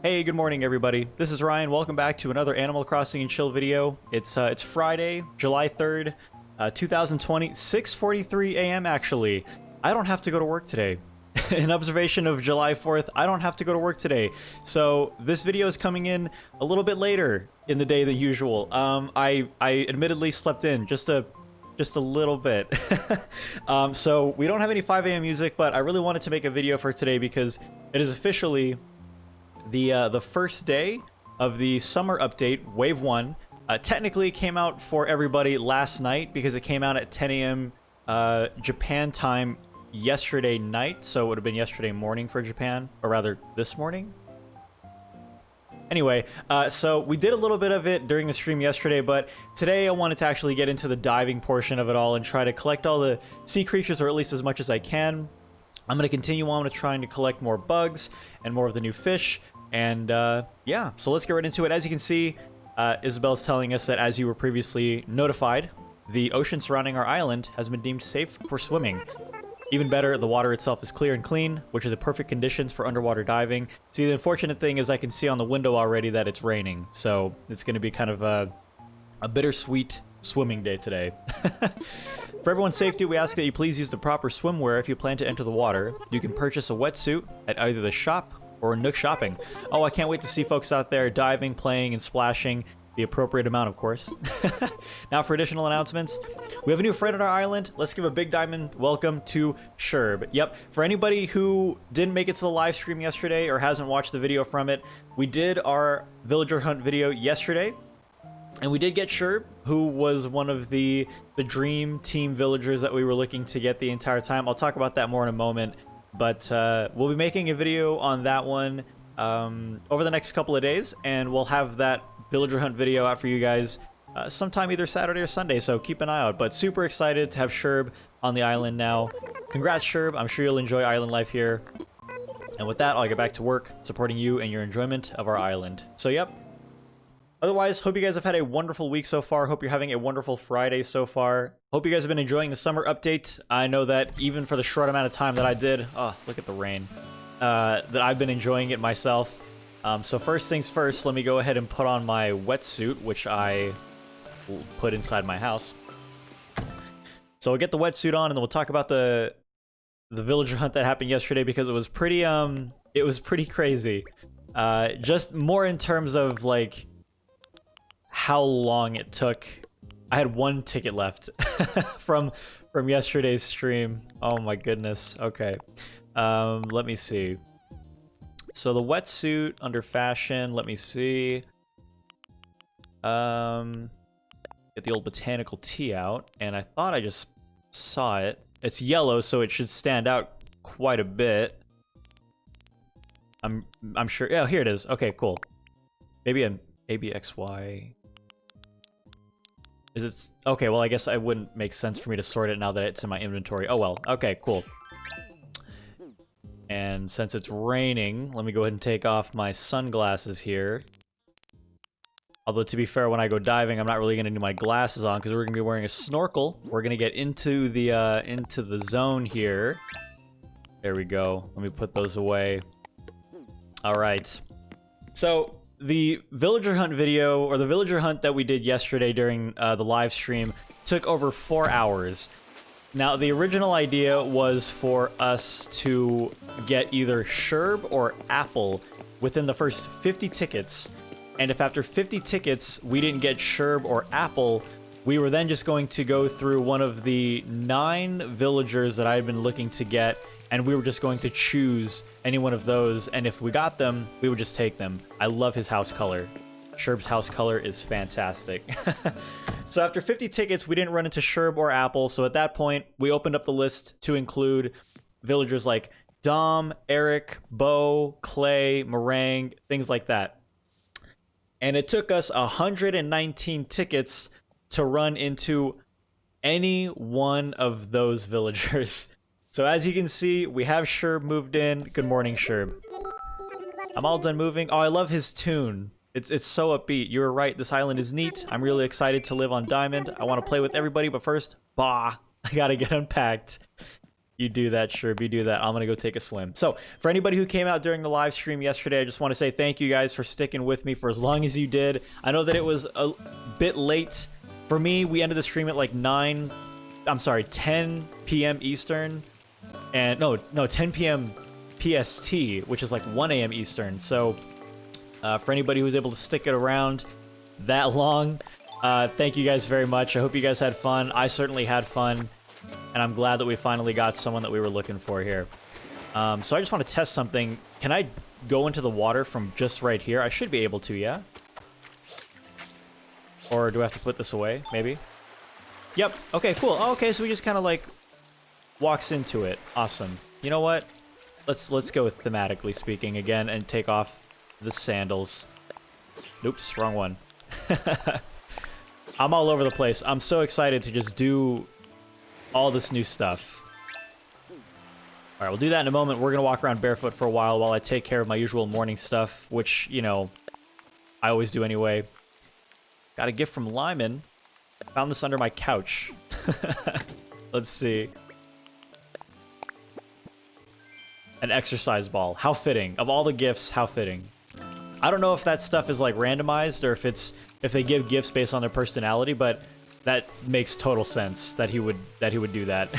Hey, good morning, everybody. This is Ryan. Welcome back to another Animal Crossing and Chill video. It's Friday, July 3rd, 2020, 6:43 a.m. actually. I don't have to go to work today. In observation of July 4th, I don't have to go to work today. So this video is coming in a little bit later in the day than usual. I admittedly slept in just a little bit. So we don't have any 5 a.m. music, but I really wanted to make a video for today because it is officially the first day of the summer update, Wave 1. Technically it came out for everybody last night because it came out at 10 a.m. Japan time yesterday night, so it would have been yesterday morning for Japan, or rather this morning. Anyway, so we did a little bit of it during the stream yesterday, but today I wanted to actually get into the diving portion of it all and try to collect all the sea creatures, or at least as much as I can. I'm going to continue on with trying to collect more bugs and more of the new fish. And yeah, so let's get right into it. As you can see, Isabel's telling us that as you were previously notified, the ocean surrounding our island has been deemed safe for swimming. Even better, the water itself is clear and clean, which are the perfect conditions for underwater diving. See, the unfortunate thing is I can see on the window already that it's raining, so it's going to be kind of a bittersweet swimming day today. For everyone's safety, we ask that you please use the proper swimwear if you plan to enter the water. You can purchase a wetsuit at either the shop or Nook Shopping. Oh, I can't wait to see folks out there diving, playing, and splashing. The appropriate amount, of course. Now for additional announcements. We have a new friend on our island. Let's give a big diamond welcome to Sherb. Yep, for anybody who didn't make it to the live stream yesterday or hasn't watched the video from it, we did our villager hunt video yesterday. And we did get Sherb, who was one of the dream team villagers that we were looking to get the entire time. I'll talk about that more in a moment. But we'll be making a video on that one over the next couple of days. And we'll have that villager hunt video out for you guys sometime either Saturday or Sunday. So keep an eye out. But super excited to have Sherb on the island now. Congrats, Sherb. I'm sure you'll enjoy island life here. And with that, I'll get back to work supporting you and your enjoyment of our island. So yep. Otherwise, hope you guys have had a wonderful week so far. Hope you're having a wonderful Friday so far. Hope you guys have been enjoying the summer update. I know that even for the short amount of time that I did, oh, look at the rain, that I've been enjoying it myself. So first things first, let me go ahead and put on my wetsuit, which I put inside my house. So we'll get the wetsuit on, and then we'll talk about the villager hunt that happened yesterday because it was pretty crazy. Just more in terms of like how long it took. I had one ticket left from yesterday's stream. Oh my goodness. Okay. Let me see. So the wetsuit under fashion, let me see. Get the old botanical tea out, and I thought I just saw it. It's yellow, so it should stand out quite a bit. I'm sure. Yeah, here it is. Okay, cool. Maybe an ABXY. Is it okay? Well, I guess it wouldn't make sense for me to sort it now that it's in my inventory. Oh well. Okay, cool. And since it's raining, let me go ahead and take off my sunglasses here. Although, to be fair, when I go diving, I'm not really going to need my glasses on because we're going to be wearing a snorkel. We're going to get into the zone here. There we go. Let me put those away. All right. So the villager hunt video, or the villager hunt that we did yesterday during the live stream, took over 4 hours. Now, the original idea was for us to get either Sherb or Apple within the first 50 tickets. And if after 50 tickets we didn't get Sherb or Apple, we were then just going to go through one of the 9 villagers that I had been looking to get, and we were just going to choose any one of those. And if we got them, we would just take them. I love his house color. Sherb's house color is fantastic. So after 50 tickets, we didn't run into Sherb or Apple. So at that point, we opened up the list to include villagers like Dom, Eric, Bo, Clay, Meringue, things like that. And it took us 119 tickets to run into any one of those villagers. So as you can see, we have Sherb moved in. Good morning, Sherb. I'm all done moving. Oh, I love his tune. It's so upbeat. You were right. This island is neat. I'm really excited to live on Diamond. I want to play with everybody, but first, bah, I gotta get unpacked. You do that, Sherb. You do that. I'm going to go take a swim. So, for anybody who came out during the live stream yesterday, I just want to say thank you guys for sticking with me for as long as you did. I know that it was a bit late. For me, we ended the stream at like 10 p.m. Eastern. And no, 10 p.m. PST, which is like 1 a.m. Eastern. So, for anybody who was able to stick it around that long, thank you guys very much. I hope you guys had fun. I certainly had fun. And I'm glad that we finally got someone that we were looking for here. So I just want to test something. Can I go into the water from just right here? I should be able to, yeah? Or do I have to put this away, maybe? Yep. Okay, cool. Oh, okay, so we just kind of like walks into it. Awesome. You know what? Let's go with thematically speaking again and take off the sandals. Oops, wrong one. I'm all over the place. I'm so excited to just do all this new stuff. All right, we'll do that in a moment. We're gonna walk around barefoot for a while I take care of my usual morning stuff, which, you know, I always do anyway. Got a gift from Lyman. Found this under my couch. Let's see. An exercise ball. How fitting. Of all the gifts, how fitting. I don't know if that stuff is like randomized or if they give gifts based on their personality, but that makes total sense that he would do that.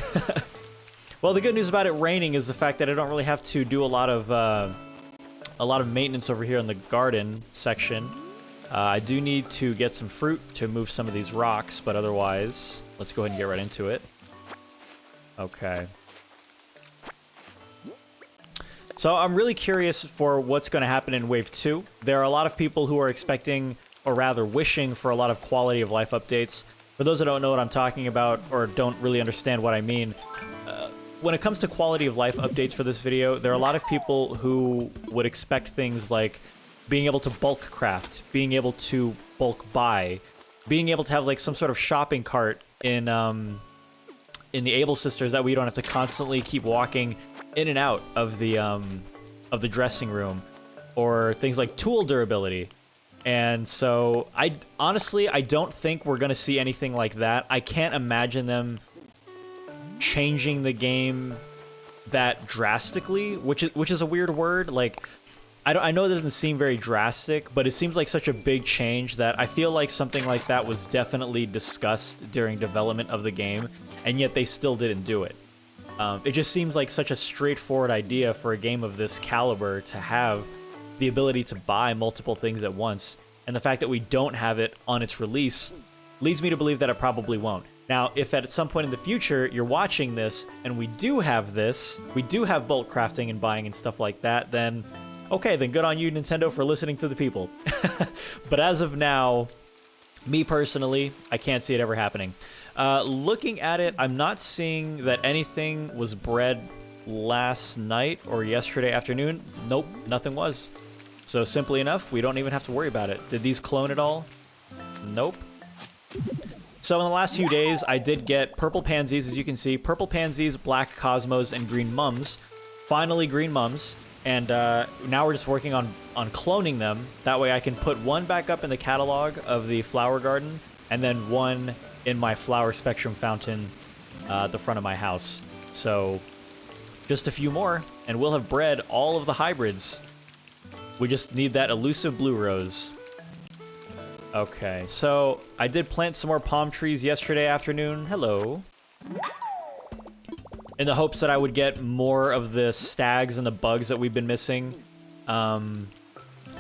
Well, the good news about it raining is the fact that I don't really have to do a lot of maintenance over here in the garden section. I do need to get some fruit to move some of these rocks, but otherwise, let's go ahead and get right into it. Okay. So I'm really curious for what's going to happen in Wave 2. There are a lot of people who are expecting, or rather wishing for a lot of quality of life updates. For those that don't know what I'm talking about or don't really understand what I mean, when it comes to quality of life updates for this video, there are a lot of people who would expect things like being able to bulk craft, being able to bulk buy, being able to have like some sort of shopping cart in the Able Sisters that we don't have to constantly keep walking in and out of the dressing room, or things like tool durability. And so, honestly, I don't think we're going to see anything like that. I can't imagine them changing the game that drastically, which is a weird word. Like, I know it doesn't seem very drastic, but it seems like such a big change that I feel like something like that was definitely discussed during development of the game, and yet they still didn't do it. It just seems like such a straightforward idea for a game of this caliber to have the ability to buy multiple things at once, and the fact that we don't have it on its release leads me to believe that it probably won't. Now, if at some point in the future you're watching this and we do have this, we do have bulk crafting and buying and stuff like that, then okay, then good on you, Nintendo, for listening to the people. But as of now, me personally, I can't see it ever happening. Looking at it, I'm not seeing that anything was bred last night or yesterday afternoon. Nope, nothing was. So simply enough, we don't even have to worry about it. Did these clone at all? Nope. So in the last few days, I did get purple pansies, as you can see. Purple pansies, black cosmos, and green mums. Finally, green mums. And now we're just working on cloning them. That way I can put one back up in the catalog of the flower garden, and then one in my flower spectrum fountain at the front of my house. So just a few more, and we'll have bred all of the hybrids. We just need that elusive blue rose. Okay, so I did plant some more palm trees yesterday afternoon. Hello. In the hopes that I would get more of the stags and the bugs that we've been missing. So I'm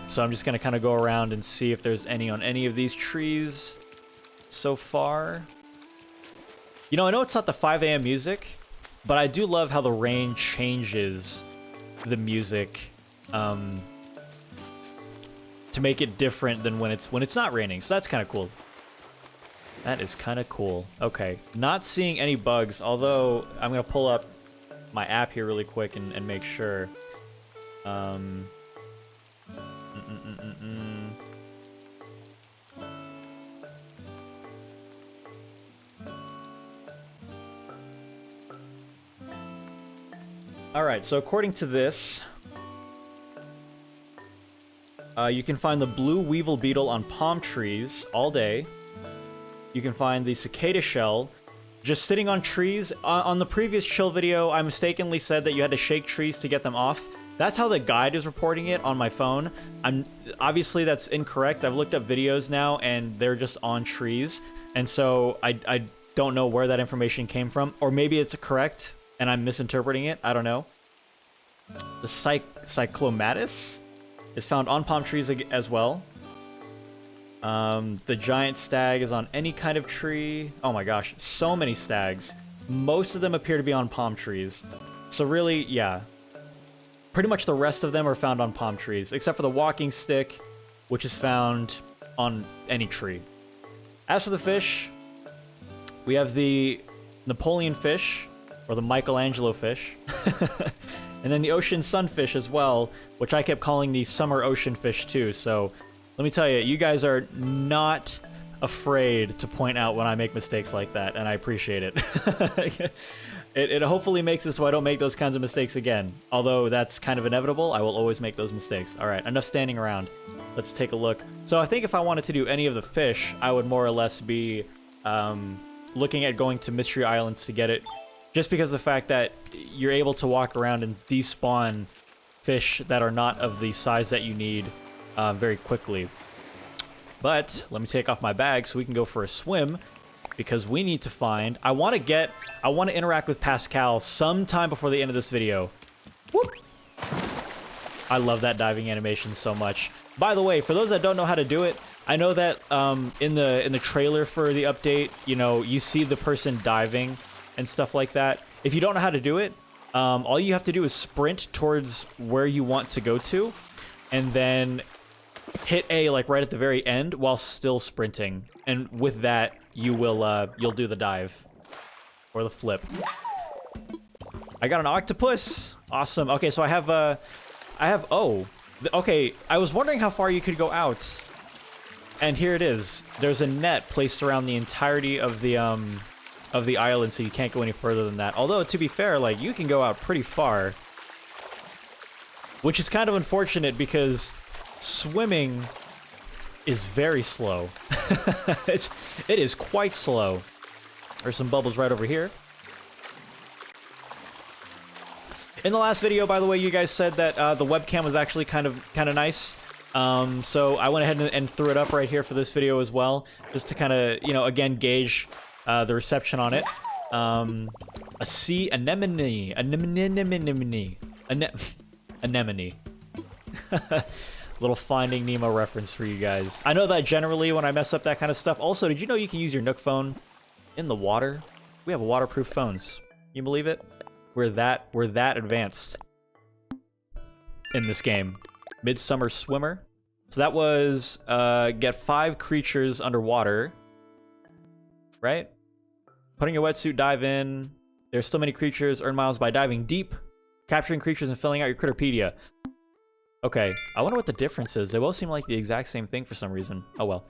just going to kind of go around and see if there's any on any of these trees so far. You know, I know it's not the 5 a.m. music, but I do love how the rain changes the music to make it different than when it's not raining. So that's kind of cool. That is kind of cool. Okay, not seeing any bugs, although I'm going to pull up my app here really quick and make sure. Alright, so according to this, you can find the blue weevil beetle on palm trees all day. You can find the cicada shell just sitting on trees. On the previous chill video, I mistakenly said that you had to shake trees to get them off. That's how the guide is reporting it on my phone. Obviously that's incorrect. I've looked up videos now and they're just on trees. And so I don't know where that information came from. Or maybe it's correct and I'm misinterpreting it. I don't know. The Cyclomatis is found on palm trees as well. The giant stag is on any kind of tree. Oh my gosh, so many stags. Most of them appear to be on palm trees. So really, yeah. Pretty much the rest of them are found on palm trees, except for the walking stick, which is found on any tree. As for the fish, we have the Napoleon fish, or the Michelangelo fish. And then the ocean sunfish as well, which I kept calling the summer ocean fish too. So let me tell you, you guys are not afraid to point out when I make mistakes like that, and I appreciate it. It hopefully makes it so I don't make those kinds of mistakes again. Although that's kind of inevitable, I will always make those mistakes. All right, enough standing around. Let's take a look. So I think if I wanted to do any of the fish, I would more or less be looking at going to Mystery Islands to get it. Just because of the fact that you're able to walk around and despawn fish that are not of the size that you need very quickly. But let me take off my bag so we can go for a swim. Because we need to find... I want to interact with Pascal sometime before the end of this video. Whoop! I love that diving animation so much. By the way, for those that don't know how to do it, I know that in the trailer for the update, you know, you see the person diving and stuff like that. If you don't know how to do it, all you have to do is sprint towards where you want to go to, and then hit A like right at the very end while still sprinting. And with that, you'll do the dive or the flip. I got an octopus. Awesome. Okay, so I have okay, I was wondering how far you could go out. And here it is. There's a net placed around the entirety of the island, so you can't go any further than that. Although, to be fair, like, you can go out pretty far. Which is kind of unfortunate because swimming is very slow. It is quite slow. There's some bubbles right over here. In the last video, by the way, you guys said that the webcam was actually kind of nice. So I went ahead and threw it up right here for this video as well, just to kind of, you know, again, gauge the reception on it. A sea anemone. Anemone. Little Finding Nemo reference for you guys. I know that generally when I mess up that kind of stuff. Also, did you know you can use your Nook phone in the water? We have waterproof phones. You believe it? We're that advanced in this game. Midsummer Swimmer. So that was get 5 creatures underwater. Right? Putting your wetsuit, dive in. There's so many creatures. Earn miles by diving deep. Capturing creatures and filling out your Critterpedia. Okay, I wonder what the difference is. They both seem like the exact same thing for some reason. Oh well.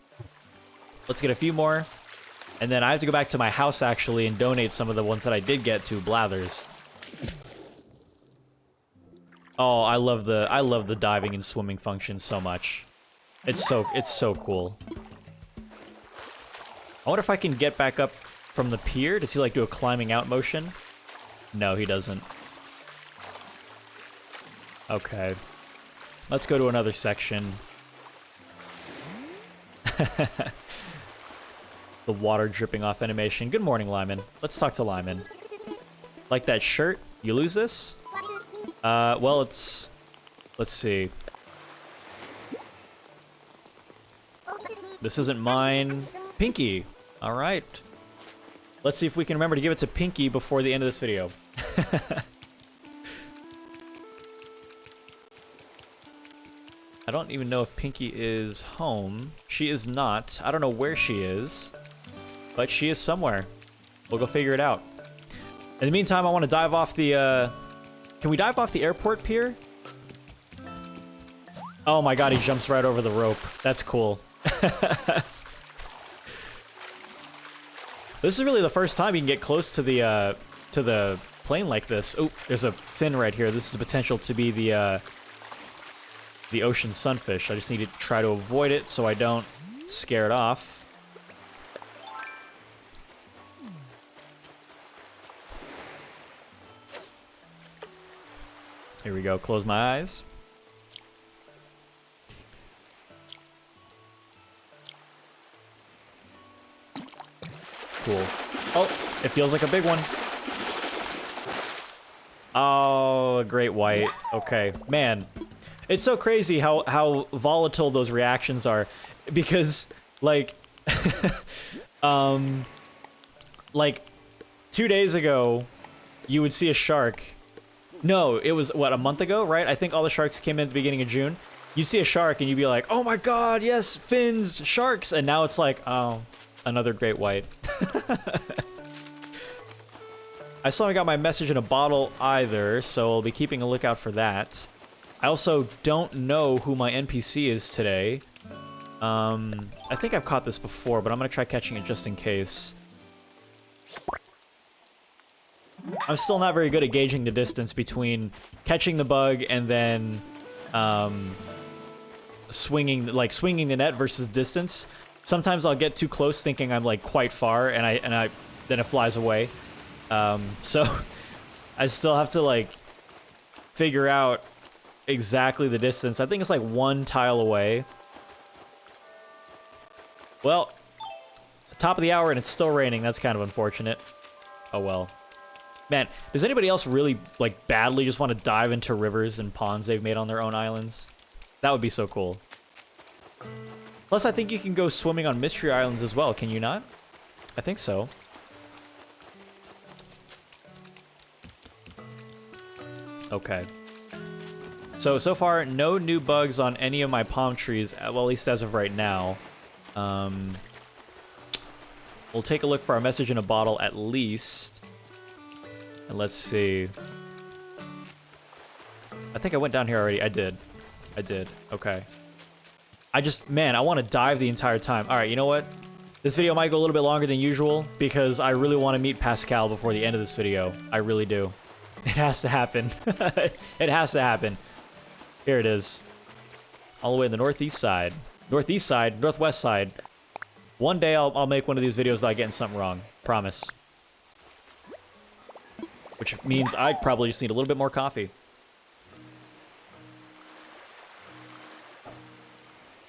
Let's get a few more. And then I have to go back to my house actually and donate some of the ones that I did get to Blathers. Oh, I love the diving and swimming function so much. It's so cool. I wonder if I can get back up from the pier. Does he like do a climbing out motion? No, he doesn't. Okay. Let's go to another section. The water dripping off animation. Good morning, Lyman. Let's talk to Lyman. Like that shirt? You lose this? Well, it's... Let's see. This isn't mine. Pinky. Alright. Let's see if we can remember to give it to Pinky before the end of this video. I don't even know if Pinky is home. She is not. I don't know where she is. But she is somewhere. We'll go figure it out. In the meantime, I want to dive off the, Can we dive off the airport pier? Oh my god, he jumps right over the rope. That's cool. This is really the first time you can get close to the plane like this. Oh, there's a fin right here. This is the potential to be the ocean sunfish. I just need to try to avoid it so I don't scare it off. Here we go. Close my eyes. Cool. Oh, it feels like a big one. Oh, a great white. Okay, man. It's so crazy how volatile those reactions are, because like like 2 days ago you would see a shark. No, it was what, a month ago, right? I think all the sharks came in at the beginning of June. You'd see a shark and you'd be like, "Oh my god, yes, fins, sharks." And now it's like, "Oh, another great white." I still haven't got my message in a bottle either, so I'll be keeping a lookout for that. I also don't know who my NPC is today. I think I've caught this before, but I'm gonna try catching it just in case. I'm still not very good at gauging the distance between catching the bug and then swinging the net versus distance. Sometimes I'll get too close thinking I'm like quite far, and then it flies away. So I still have to like figure out exactly the distance. I think it's like 1 tile away. Well, top of the hour and it's still raining. That's kind of unfortunate. Oh well. Man, does anybody else really like badly just want to dive into rivers and ponds they've made on their own islands? That would be so cool. Plus, I think you can go swimming on Mystery Islands as well, can you not? I think so. Okay. So far, no new bugs on any of my palm trees, well, at least as of right now. We'll take a look for our message in a bottle at least. And let's see. I think I went down here already. I did. Okay. Man, I want to dive the entire time. All right, you know what? This video might go a little bit longer than usual because I really want to meet Pascal before the end of this video. I really do. It has to happen. It has to happen. Here it is. All the way in the northeast side. Northeast side, northwest side. One day I'll make one of these videos without getting something wrong. Promise. Which means I probably just need a little bit more coffee.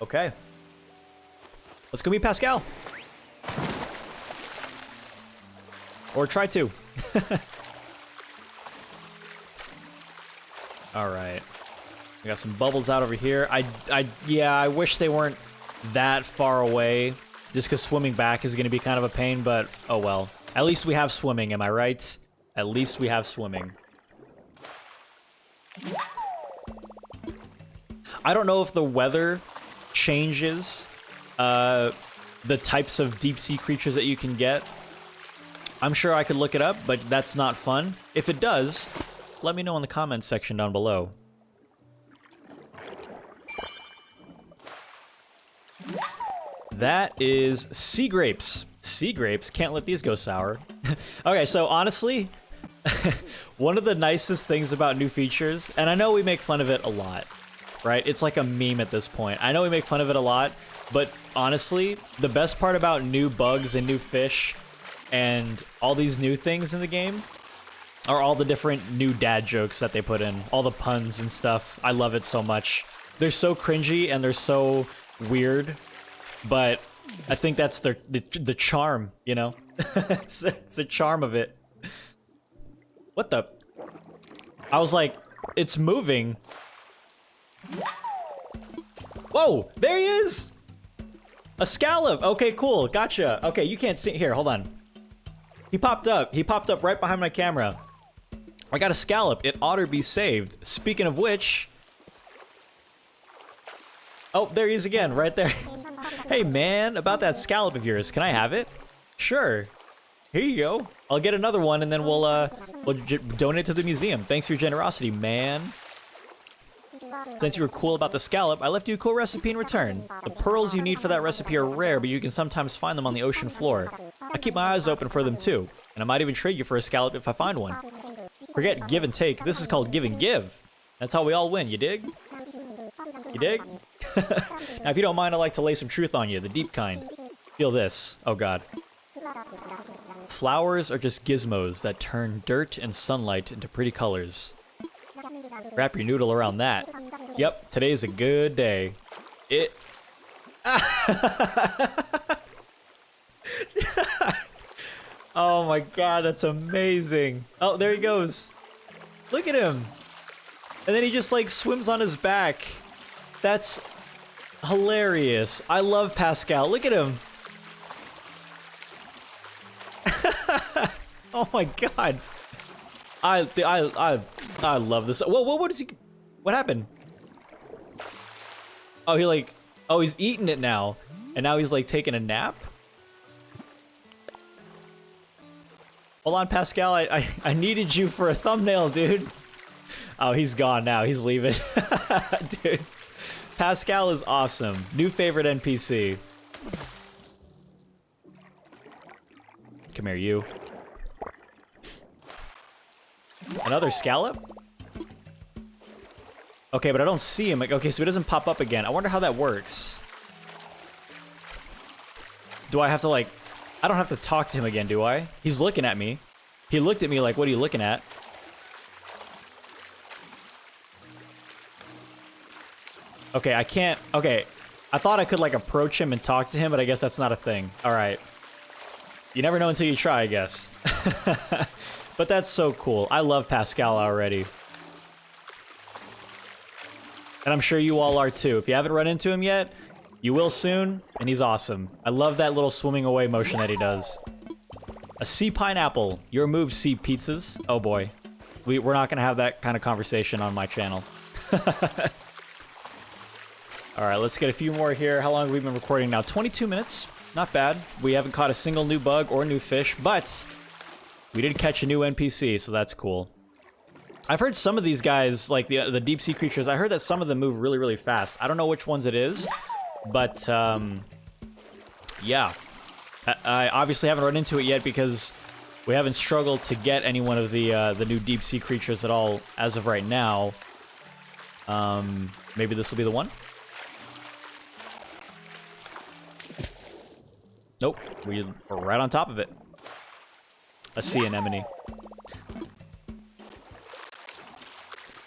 Okay. Let's go meet Pascal. Or try to. All right. We got some bubbles out over here. Yeah, I wish they weren't that far away, just because swimming back is going to be kind of a pain, but oh well. At least we have swimming, am I right? At least we have swimming. I don't know if the weather changes the types of deep sea creatures that you can get. I'm sure I could look it up, but that's not fun. If it does, let me know in the comments section down below. That is sea grapes. Sea grapes? Can't let these go sour. Okay, so honestly, one of the nicest things about new features, and I know we make fun of it a lot, right? It's like a meme at this point. I know we make fun of it a lot, but honestly, the best part about new bugs and new fish and all these new things in the game are all the different new dad jokes that they put in, all the puns and stuff. I love it so much. They're so cringy and they're so weird, but I think that's the charm, you know? it's the charm of it. What the? I was like, it's moving. Whoa, there he is! A scallop! Okay, cool, gotcha. Okay, you can't see, here, hold on. He popped up right behind my camera. I got a scallop, it ought to be saved. Speaking of which... Oh, there he is again, right there. Hey man, about that scallop of yours, can I have it? Sure. Here you go. I'll get another one and then we'll donate to the museum. Thanks for your generosity, man. Since you were cool about the scallop, I left you a cool recipe in return. The pearls you need for that recipe are rare, but you can sometimes find them on the ocean floor. I keep my eyes open for them too, and I might even trade you for a scallop if I find one. Forget give and take, this is called give and give. That's how we all win, you dig? You dig? Now if you don't mind, I'd like to lay some truth on you, the deep kind. Feel this. Oh god. Flowers are just gizmos that turn dirt and sunlight into pretty colors. Wrap your noodle around that. Yep, today's a good day. Oh my god, that's amazing. Oh, there he goes. Look at him. And then he just like swims on his back. That's hilarious. I love Pascal. Look at him. Oh my god. I love this. Whoa, what is he? What happened? Oh, he's eating it now. And now he's like taking a nap? Hold on, Pascal. I needed you for a thumbnail, dude. Oh, he's gone now. He's leaving. Dude. Pascal is awesome. New favorite NPC. Come here, you. Another scallop? Okay, but I don't see him. Okay, so he doesn't pop up again. I wonder how that works. Do I have to, like... I don't have to talk to him again, do I? He's looking at me. He looked at me like, what are you looking at? Okay, I can't... Okay, I thought I could, like, approach him and talk to him, but I guess that's not a thing. Alright. You never know until you try, I guess. But that's so cool. I love Pascal already. And I'm sure you all are too. If you haven't run into him yet, you will soon, and he's awesome. I love that little swimming away motion that he does. A sea pineapple. Your move, sea pizzas. Oh boy. We're not gonna have that kind of conversation on my channel. Alright, let's get a few more here. How long have we been recording now? 22 minutes. Not bad. We haven't caught a single new bug or new fish, but we did catch a new NPC, so that's cool. I've heard some of these guys, like the deep sea creatures, I heard that some of them move really, really fast. I don't know which ones it is, but yeah. I obviously haven't run into it yet because we haven't struggled to get any one of the new deep sea creatures at all as of right now. Maybe this will be the one? Nope, we're right on top of it. A sea anemone.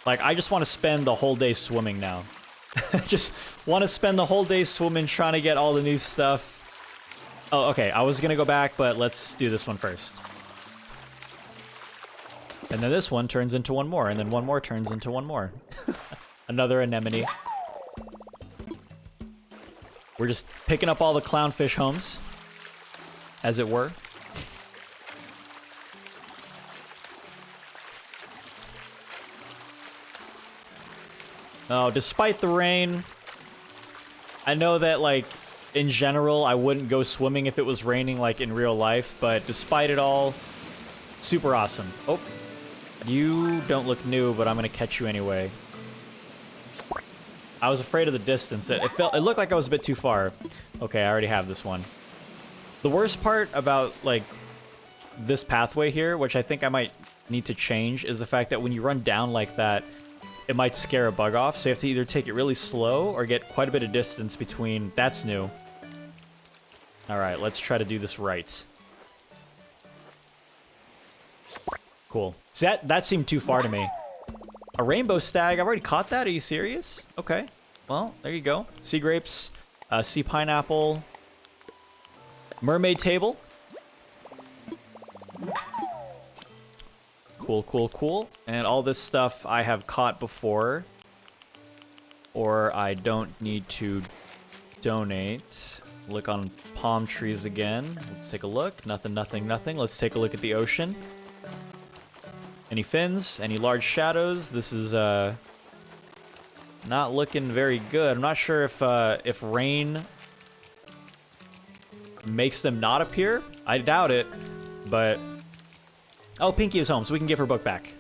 Like, I just want to spend the whole day swimming now. Just want to spend the whole day swimming, trying to get all the new stuff. Oh, okay, I was gonna go back, but let's do this one first. And then this one turns into one more, and then one more turns into one more. Another anemone. We're just picking up all the clownfish homes, as it were. Oh, despite the rain, I know that, like, in general, I wouldn't go swimming if it was raining, like, in real life, but despite it all, super awesome. Oh, you don't look new, but I'm gonna catch you anyway. I was afraid of the distance. It looked like I was a bit too far. Okay, I already have this one. The worst part about, like, this pathway here, which I think I might need to change, is the fact that when you run down like that, it might scare a bug off, so you have to either take it really slow or get quite a bit of distance between... That's new. Alright, let's try to do this right. Cool. See, that seemed too far to me. A rainbow stag? I've already caught that? Are you serious? Okay. Well, there you go. Sea grapes, sea pineapple, mermaid table. Cool, cool, cool. And all this stuff I have caught before. Or I don't need to donate. Look on palm trees again. Let's take a look. Nothing, nothing, nothing. Let's take a look at the ocean. Any fins? Any large shadows? This is not looking very good. I'm not sure if rain makes them not appear. I doubt it, but... Oh, Pinky is home, so we can give her book back.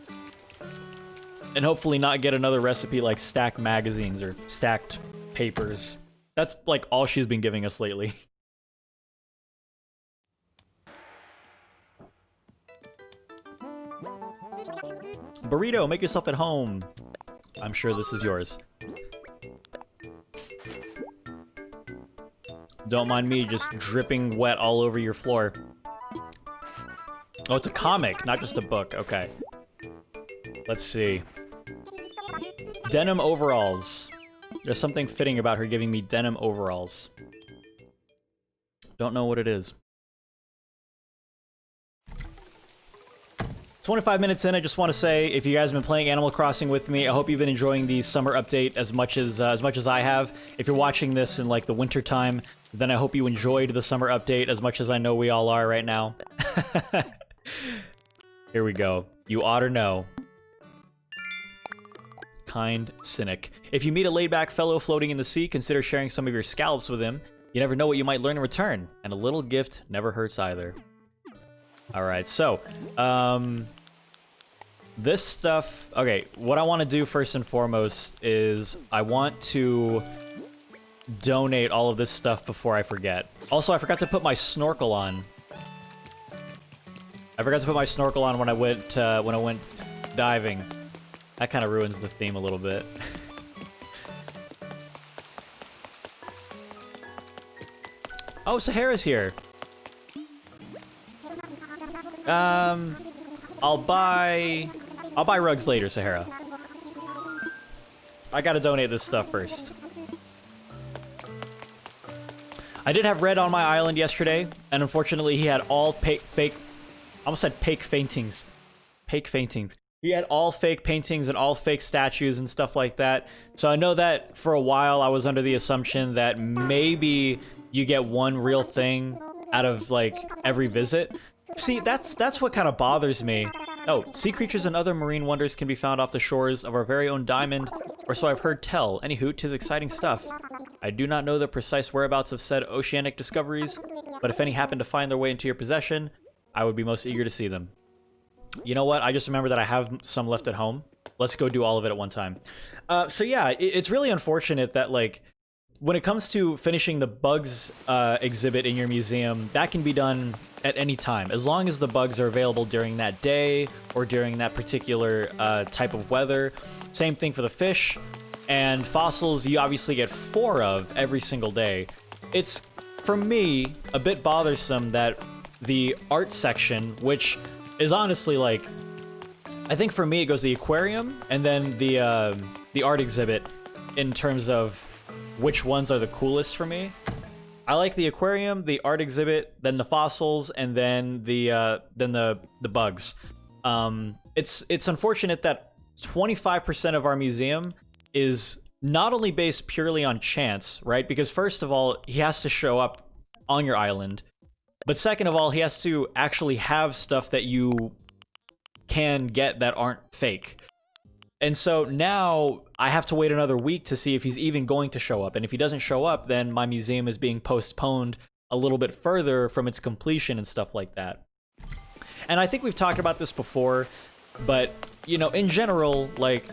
And hopefully not get another recipe like stacked magazines or stacked papers. That's like all she's been giving us lately. Burrito, make yourself at home. I'm sure this is yours. Don't mind me just dripping wet all over your floor. Oh, it's a comic, not just a book. Okay. Let's see. Denim overalls. There's something fitting about her giving me denim overalls. Don't know what it is. 25 minutes in, I just want to say, if you guys have been playing Animal Crossing with me, I hope you've been enjoying the summer update as much as I have. If you're watching this in like the winter time, then I hope you enjoyed the summer update as much as I know we all are right now. Here we go. You ought to know. Kind cynic. If you meet a laid-back fellow floating in the sea, consider sharing some of your scallops with him. You never know what you might learn in return, and a little gift never hurts either. Alright, so, this stuff... Okay, what I want to do first and foremost is I want to donate all of this stuff before I forget. Also, I forgot to put my snorkel on. I forgot to put my snorkel on when I went diving. That kind of ruins the theme a little bit. Oh, Sahara's here. I'll buy rugs later, Sahara. I gotta donate this stuff first. I did have Red on my island yesterday, and unfortunately he had all fake... I almost said fake paintings. Fake paintings. He had all fake paintings and all fake statues and stuff like that. So I know that for a while I was under the assumption that maybe you get one real thing out of, like, every visit. See, that's what kind of bothers me. Oh, sea creatures and other marine wonders can be found off the shores of our very own diamond, or so I've heard tell. Anywho, 'tis exciting stuff. I do not know the precise whereabouts of said oceanic discoveries, but if any happen to find their way into your possession, I would be most eager to see them. You know what? I just remember that I have some left at home. Let's go do all of it at one time. So yeah, it's really unfortunate that, like, when it comes to finishing the bugs exhibit in your museum, that can be done at any time, as long as the bugs are available during that day or during that particular type of weather. Same thing for the fish. And fossils, you obviously get 4 of every single day. It's, for me, a bit bothersome that the art section, which is honestly, like, I think for me it goes the aquarium and then the art exhibit in terms of which ones are the coolest for me. I like the aquarium, the art exhibit, then the fossils, and then the bugs. It's unfortunate that 25% of our museum is not only based purely on chance, right? Because first of all, he has to show up on your island, but second of all, he has to actually have stuff that you can get that aren't fake. And so now I have to wait another week to see if he's even going to show up. And if he doesn't show up, then my museum is being postponed a little bit further from its completion and stuff like that. And I think we've talked about this before, but, you know, in general, like,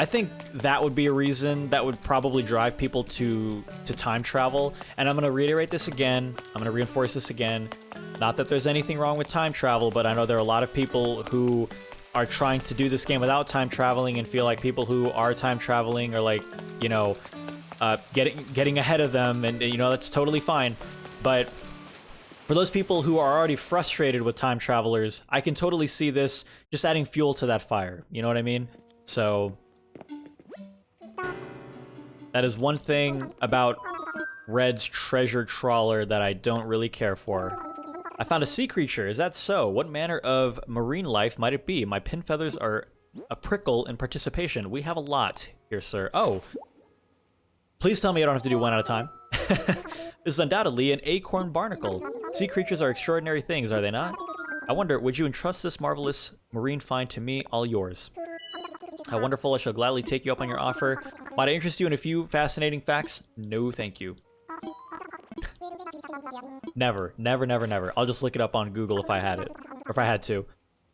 I think that would be a reason that would probably drive people to time travel. And I'm going to reiterate this again. I'm going to reinforce this again. Not that there's anything wrong with time travel, but I know there are a lot of people who are trying to do this game without time traveling and feel like people who are time traveling are, like, you know, getting ahead of them, and, you know, that's totally fine. But for those people who are already frustrated with time travelers, I can totally see this just adding fuel to that fire. You know what I mean? So that is one thing about Red's treasure trawler that I don't really care for. I found a sea creature. Is that so? What manner of marine life might it be? My pin feathers are a prickle in participation. We have a lot here, sir. Oh. Please tell me I don't have to do one at a time. This is undoubtedly an acorn barnacle. Sea creatures are extraordinary things, are they not? I wonder, would you entrust this marvelous marine find to me? All yours. How wonderful. I shall gladly take you up on your offer. Might I interest you in a few fascinating facts? No, thank you. Never, never, never, never. I'll just look it up on Google if I had it, or if I had to.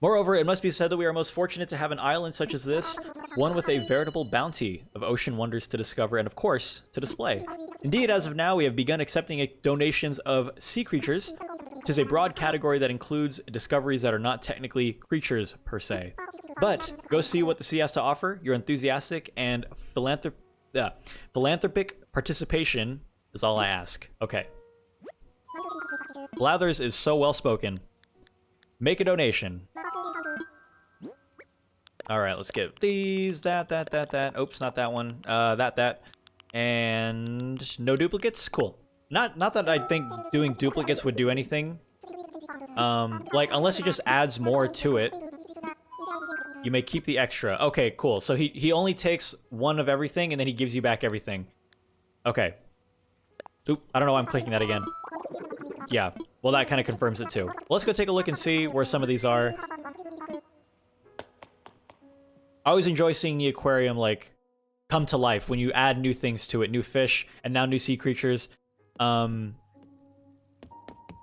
Moreover, it must be said that we are most fortunate to have an island such as this, one with a veritable bounty of ocean wonders to discover and, of course, to display. Indeed, as of now, we have begun accepting donations of sea creatures, which is a broad category that includes discoveries that are not technically creatures per se. But go see what the sea has to offer. Your enthusiastic and philanthropic participation is all I ask. Okay. Blathers is so well spoken. Make a donation. All right, let's get these, that. Oops, not that one. That. And no duplicates? Cool. Not that I think doing duplicates would do anything. Like, unless he just adds more to it. You may keep the extra. Okay, cool. So he only takes one of everything, and then he gives you back everything. Okay. Oop, I don't know why I'm clicking that again. Yeah, well, that kind of confirms it, too. Well, let's go take a look and see where some of these are. I always enjoy seeing the aquarium, like, come to life when you add new things to it. New fish, and now new sea creatures. I'm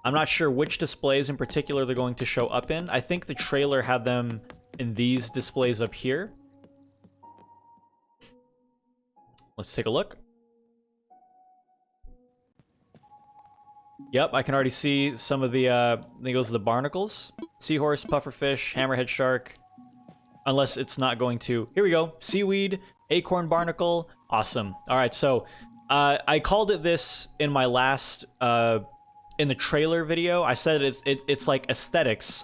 not sure which displays in particular they're going to show up in. I think the trailer had them in these displays up here. Let's take a look. Yep, I can already see some of the, I think those are the barnacles. Seahorse, pufferfish, hammerhead shark. Unless it's not going to... Here we go. Seaweed, acorn barnacle. Awesome. All right, so I called it this in my last... in the trailer video. I said it's like aesthetics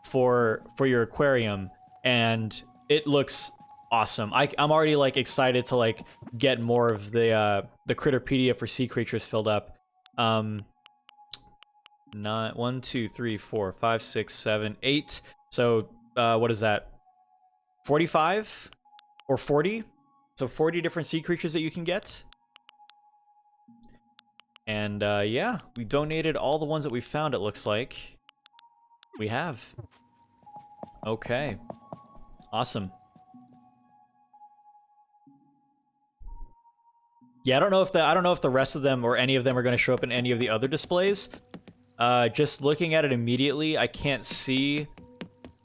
for your aquarium, and it looks awesome. I'm already like excited to like get more of the Critterpedia for sea creatures filled up. 1, 2, 3, 4, 5, 6, 7, 8. So what is that? 45 or 40? So 40 different sea creatures that you can get. And yeah, we donated all the ones that we found, it looks like. We have. Okay. Awesome. Yeah, I don't know if the rest of them or any of them are going to show up in any of the other displays. Just looking at it immediately, I can't see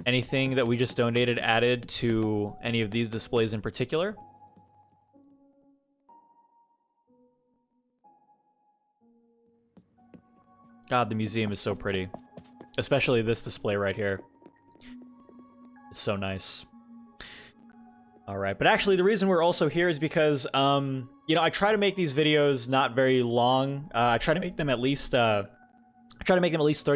anything that we just donated added to any of these displays in particular. God, the museum is so pretty. Especially this display right here. It's so nice. Alright, but actually the reason we're also here is because, you know, I try to make these videos not very long. I try to make them at least, 30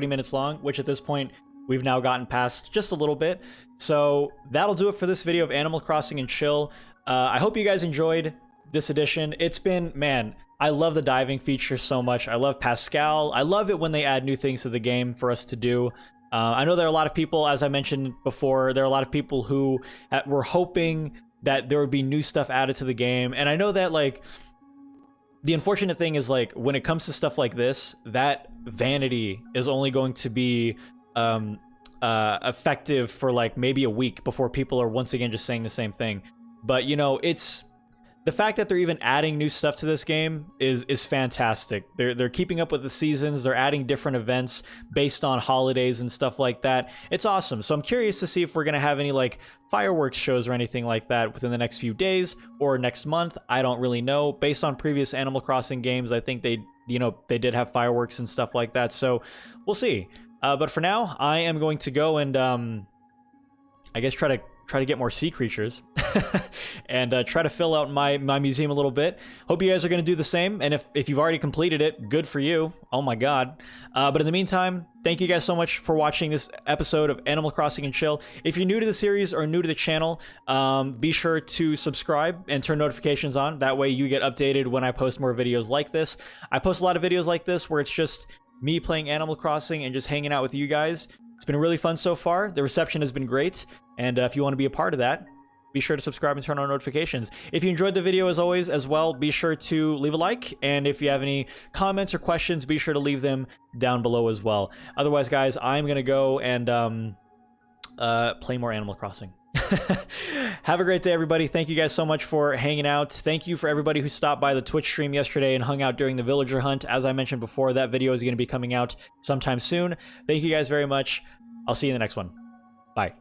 minutes long, which at this point, we've now gotten past just a little bit. So that'll do it for this video of Animal Crossing and Chill. I hope you guys enjoyed this edition. It's been, man, I love the diving feature so much. I love Pascal. I love it when they add new things to the game for us to do. I know there are a lot of people, as I mentioned before, there are a lot of people who were hoping that there would be new stuff added to the game. And I know that, like, the unfortunate thing is, like, when it comes to stuff like this, that vanity is only going to be effective for, like, maybe a week before people are once again just saying the same thing. But, you know, it's... The fact that they're even adding new stuff to this game is fantastic. They're keeping up with the seasons. They're adding different events based on holidays and stuff like that. It's awesome. So I'm curious to see if we're going to have any like fireworks shows or anything like that within the next few days or next month. I don't really know. Based on previous Animal Crossing games, I think they did have fireworks and stuff like that. So we'll see. But for now, I am going to go and I guess try to get more sea creatures and try to fill out my museum a little bit. Hope you guys are going to do the same, and if you've already completed it, good for you. Oh my god. But in the meantime, thank you guys so much for watching this episode of Animal Crossing and Chill. If you're new to the series or new to the channel, be sure to subscribe and turn notifications on. That way you get updated when I post more videos like this. I post a lot of videos like this where it's just me playing Animal Crossing and just hanging out with you guys. It's been really fun so far. The reception has been great. And if you want to be a part of that, be sure to subscribe and turn on notifications. If you enjoyed the video as well, be sure to leave a like. And if you have any comments or questions, be sure to leave them down below as well. Otherwise, guys, I'm going to go and play more Animal Crossing. Have a great day, everybody. Thank you guys so much for hanging out. Thank you for everybody who stopped by the Twitch stream yesterday and hung out during the villager hunt. As I mentioned before, that video is going to be coming out sometime soon. Thank you guys very much. I'll see you in the next one. Bye.